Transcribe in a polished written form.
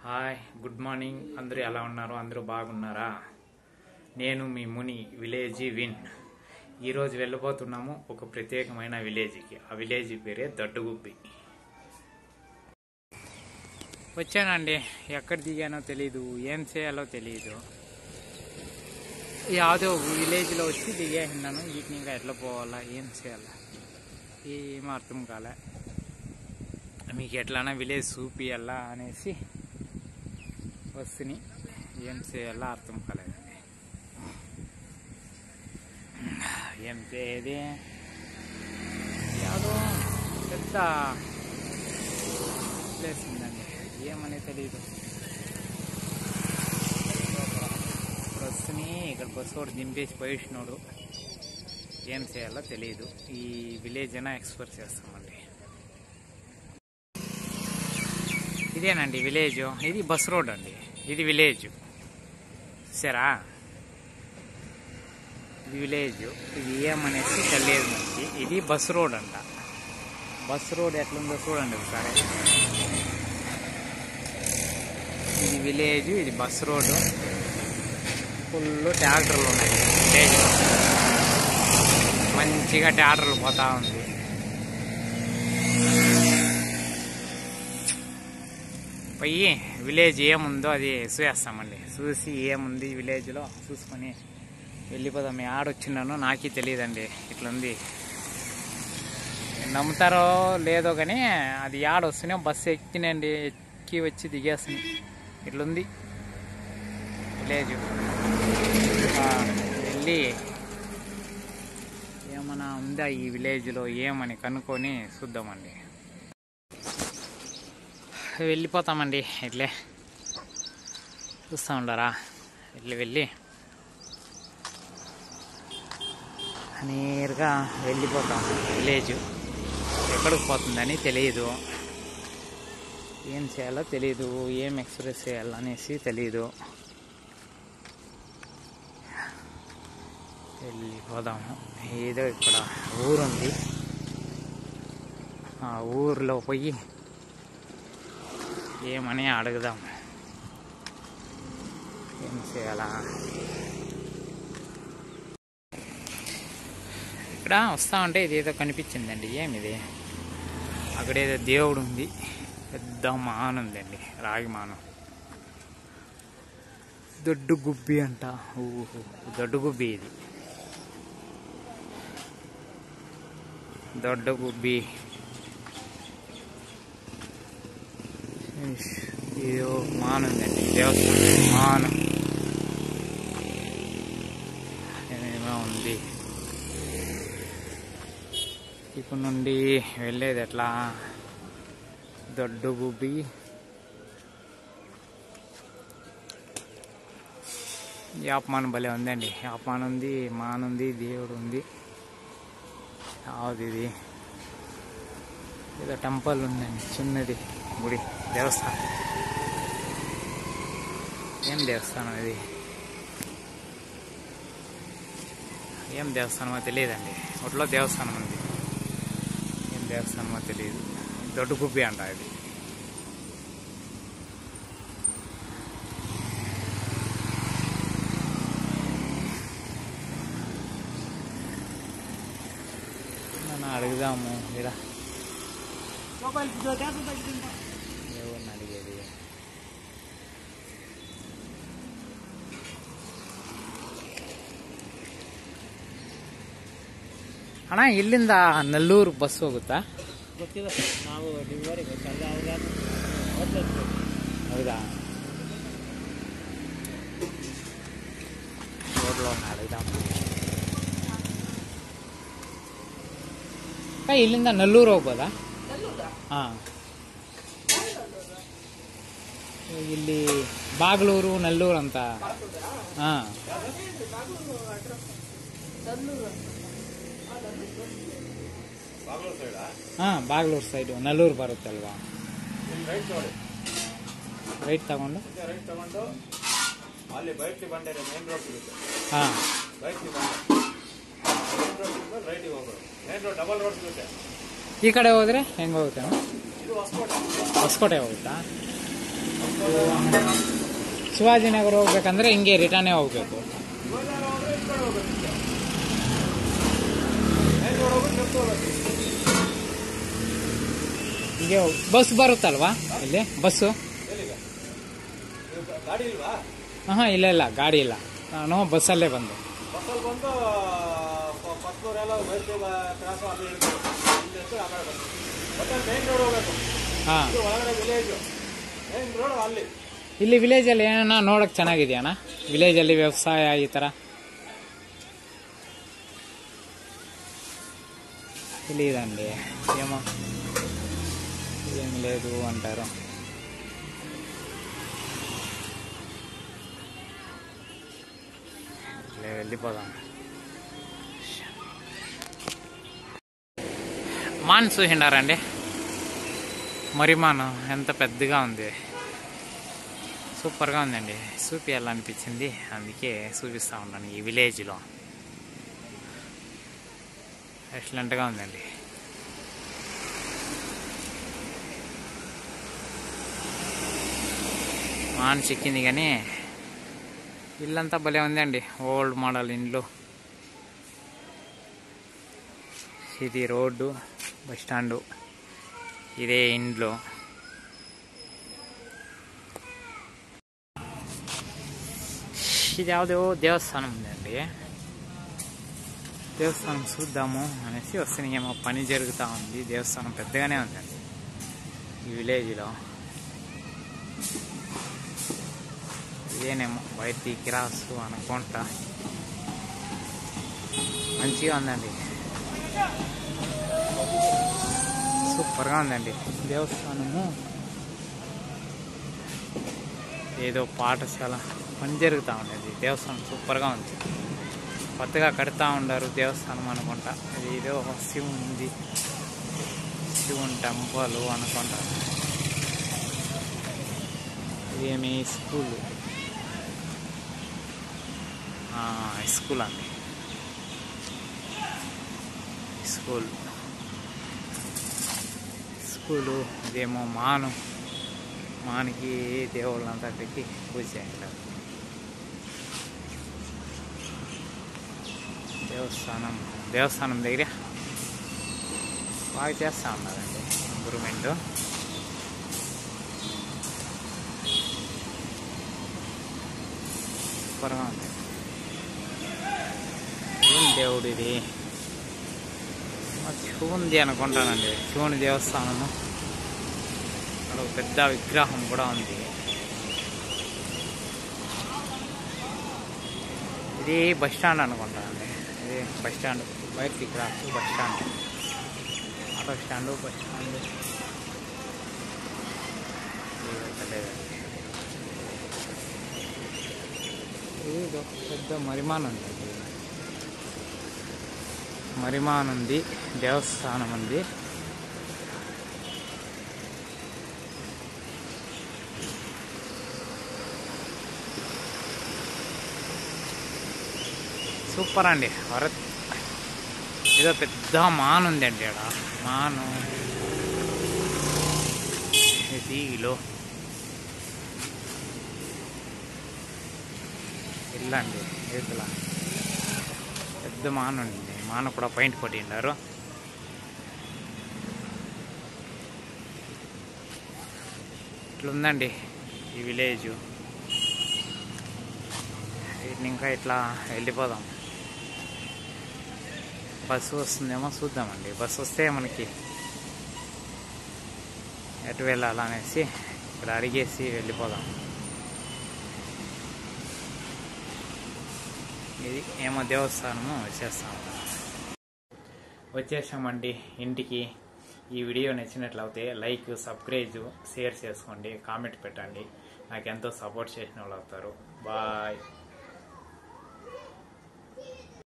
Hi good morning అందరూ ఎలా ఉన్నారు? అందరూ బాగున్నారా? నేను మీ ముని విలేజ్ విన్. ఈరోజు వెళ్ళబోతున్నాము ఒక ప్రత్యేకమైన విలేజ్కి. ఆ విలేజ్ పేరే దొడ్డుగుబ్బి. వచ్చానండి, ఎక్కడ దిగానో తెలీదు, ఏం చేయాలో తెలీదు. యాదో విలేజ్లో వచ్చి దిగేసినాను. వీటిని ఇంకా ఎట్లా పోవాలా, ఏం చేయాలా ఏం అర్థం కాలే. మీకు ఎట్లన్నా విలేజ్ చూపియాలా అనేసి వస్తుని ఏం చేయాలా అర్థం కాలేదండి. ఏం చేయేది, యాదో పెద్ద ప్లేస్ ఉందండి, ఏమని తెలీదు. ఇప్పుడు వస్తుని ఇక్కడ బస్సు ఒకటి దింపేసి పోయినాడు. ఏం చేయాలో తెలియదు. ఈ విలేజ్ అయినా ఎక్స్ప్లోర్ చేస్తామండి. ఇదేనండి విలేజ్. ఇది బస్ రోడ్ అండి. ఇది విలేజ్ సరా, ఇది విలేజ్. ఇది ఏమనేసి తెలియదు మనకి. ఇది బస్ రోడ్ అంట. బస్ రోడ్ ఎట్లుందో చూడండి ఒకసారి. ఇది విలేజ్, ఇది బస్ రోడ్. ఫుల్ ట్రాక్టర్లు ఉన్నాయి విలేజ్లో. మంచిగా ట్రాక్టర్లు పోతా ఉంది. పోయి విలేజ్ ఏముందో అది చూసేస్తామండి. చూసి ఏముంది విలేజ్లో చూసుకొని వెళ్ళిపోదాం. ఆడొచ్చినాను నాకే తెలియదండి ఇట్లుంది. నమ్ముతారో లేదో కానీ అది ఆడొస్తూనే బస్సు ఎక్కినండి. ఎక్కి వచ్చి దిగేస్తుంది. ఇట్లుంది విలేజ్. వెళ్ళి ఏమన్నా ఉందా ఈ విలేజ్లో ఏమని కనుక్కొని చూద్దామండి. వెళ్ళిపోతామండి. ఇట్లే చూస్తూ ఉండరా, వెళ్ళి నేరుగా వెళ్ళిపోతాం. విలేజ్ ఎక్కడికి పోతుందని తెలియదు, ఏం చేయాలో తెలియదు, ఏం ఎక్స్ప్రెస్ చేయాలనేసి తెలియదు. వెళ్ళిపోదాము. ఏదో ఇక్కడ ఊరుంది, ఆ ఊరిలో పోయి ఏమని అడుగుదాం. ఏం చేయాలా? ఇక్కడ వస్తా ఉంటే ఇదేదో కనిపించిందండి. ఏమిది? అక్కడేదో దేవుడు ఉంది, పెద్ద మాను ఉందండి, రాగి మాను. దొడ్డుగుబ్బి అంట. ఊహు, దొడ్డుగుబ్బి. ఇది దొడ్డుగుబ్బి. ఇదో మాను ఉందండి, దేవస్థానం మాను ఏమేమో ఉంది. ఇప్పుడు నుండి వెళ్ళేది ఎట్లా? దొడ్డుగుబ్బి యాపమాను భలే ఉందండి. యాపమాను ఉంది, మానుంది, దేవుడు ఉంది. ఇది ఏదో టెంపుల్ ఉందండి, చిన్నది గుడి, దేవస్థానం. ఏం దేవస్థానం ఇది? ఏం దేవస్థానమో తెలియదండి. ఒట్లో దేవస్థానం ఉంది, ఏం దేవస్థానమో తెలియదు. దొడ్డుగుబ్బి అంట ఇది. నన్ను అడుగుదాము. ఇక్కడ ఎవరిని అడిగేది? ಅಣ್ಣ ಇಲ್ಲಿಂದ ನೆಲ್ಲೂರು ಬಸ್ ಹೋಗುತ್ತಾ? ಗೊತ್ತಿಲ್ಲ, ನಾವು ಡಿಲಿವರಿ ಗೊತ್ತಲ್ಲ. ಹೌದಾ? ಇಲ್ಲಿಂದ ನೆಲ್ಲೂರು ಹೋಗ್ಬೋದಾ? ಹಾಂ, ಇಲ್ಲಿ ಬಾಗ್ಲೂರು ನೆಲ್ಲೂರು ಅಂತ. ಹಾಂ, ಹಾಂ, ಬಾಗ್ಲೂರು ಸೈಡು ನೆಲ್ಲೂರು ಬರುತ್ತಲ್ವಾ? ರೈಟ್ ತಗೊಂಡು ಅಲ್ಲಿ ಬೈಕ್ ಬಂದರೆ ಮೇನ್ ರೋಡ್ ಸಿಗುತ್ತೆ. ಹಾಂ, ಬೈಕ್ ರೈಟ್ ಹೋಗೋದು. ಮೇನ್ ರೋಡ್ ಡಬಲ್ ರೋಡ್ ಸಿಗುತ್ತೆ. ಈ ಕಡೆ ಹೋದ್ರೆ ಹೆಂಗೆ ಹೋಗುತ್ತೆ? ಇದು ಹೊಸಕೋಟೆ. ಹೊಸಕೋಟೆ ಹೋಗುತ್ತಾ? ಶಿವಾಜಿನಗರ ಹೋಗ್ಬೇಕಂದ್ರೆ ಹಿಂಗೆ ರಿಟರ್ನೇ ಹೋಗ್ಬೇಕು. ಹಿಂಗೆ ಬಸ್ ಬರುತ್ತಲ್ವಾ ಇಲ್ಲಿ ಬಸ್ಸು? ಹಾಂ ಇಲ್ಲ ಇಲ್ಲ ಗಾಡಿ ಇಲ್ಲ, ನಾನು ಬಸ್ಸಲ್ಲೇ ಬಂದು. ಹಾಂ ಇಲ್ಲಿ ವಿಲೇಜಲ್ಲಿ ಏನನ್ನ ನೋಡಕ್ ಚೆನ್ನಾಗಿದೆಯಣ್ಣ? ವಿಲೇಜಲ್ಲಿ ವ್ಯವಸಾಯ ಈ ಥರ ಇಲ್ಲಿ ఇదండి ఏమో ఏం లేదు అంటారు. వెళ్ళిపోదాం. మాన్ చూసిండారండి, మరిమాను ఎంత పెద్దగా ఉంది, సూపర్గా ఉందండి. చూపించాలనిపించింది, అందుకే చూపిస్తూ ఉన్నాను. ఈ విలేజ్లో ఎక్సలెంట్గా ఉందండి. మాన్ చిక్కింది కానీ ఇల్లంతా భలే ఉందండి, ఓల్డ్ మోడల్ ఇండ్లు. ఇది రోడ్డు, బస్ స్టాండు, ఇదే ఇండ్లు. ఇది ಯಾವುದೋ దేవస్థానం ఉందండి, దేవస్థానం చూద్దాము అనేసి వస్తే ఏమో పని జరుగుతూ ఉంది. దేవస్థానం పెద్దగానే ఉందండి ఈ విలేజ్లో. ఇదేనేమో బయటి క్రాసు అనుకుంటా. మంచిగా ఉందండి, సూపర్గా ఉందండి దేవస్థానము. ఏదో పాఠశాల పని జరుగుతూ ఉండేది. దేవస్థానం సూపర్గా ఉంది, కొత్తగా కడతా ఉండారు దేవస్థానం అనుకుంటా. ఏదో శివుని టెంపుల్ అనుకుంటా. ఇదేమి స్కూల్, స్కూల్ అండి, స్కూలు. ఇదేమో మానికి దేవుళ్ళంతా పెట్టి పూజ చేస్తారు. దేవస్థానం దగ్గర బాగా చేస్తూ ఉన్నారండి ఇంప్రూవ్మెంట్. సూపర్గా ఉంది. ఏం దేవుడు ఇది? శివునిది అనుకుంటానండి, శివుని దేవస్థానము. అక్కడ ఒక పెద్ద విగ్రహం కూడా ఉంది. ఇది బస్ స్టాండ్ అనుకుంటానండి. ఇది బస్ స్టాండ్, బయటికి cross bus stand, auto stand, bus stand. ఇది పెద్ద మరిమాన్ ఉంది, దేవస్థానం ఉంది. సూపర్ అండి. ఏదో పెద్ద మాన్ ఉందండి అక్కడ, మాను తీగిలో ఇల్లండి. ఏదలా పెద్ద మాను ఉంది, మాను కూడా పెయింట్ కొట్టిండారు. ఇట్లుందండి ఈ విలేజ్. వీటిని ఇంకా ఇట్లా వెళ్ళిపోదాం. బస్సు వస్తుందేమో చూద్దామండి. బస్సు వస్తే మనకి ఎటు వెళ్ళాలనేసి ఇక్కడ అడిగేసి వెళ్ళిపోదాం. ఇది ఏమో దేవస్థానము వచ్చేసామండి ఇంటికి. ఈ వీడియో నచ్చినట్లయితే లైక్, సబ్స్క్రైబ్, షేర్ చేసుకోండి, కామెంట్ పెట్టండి. నాకు ఎంతో సపోర్ట్ చేసిన వాళ్ళు అవుతారు. బాయ్.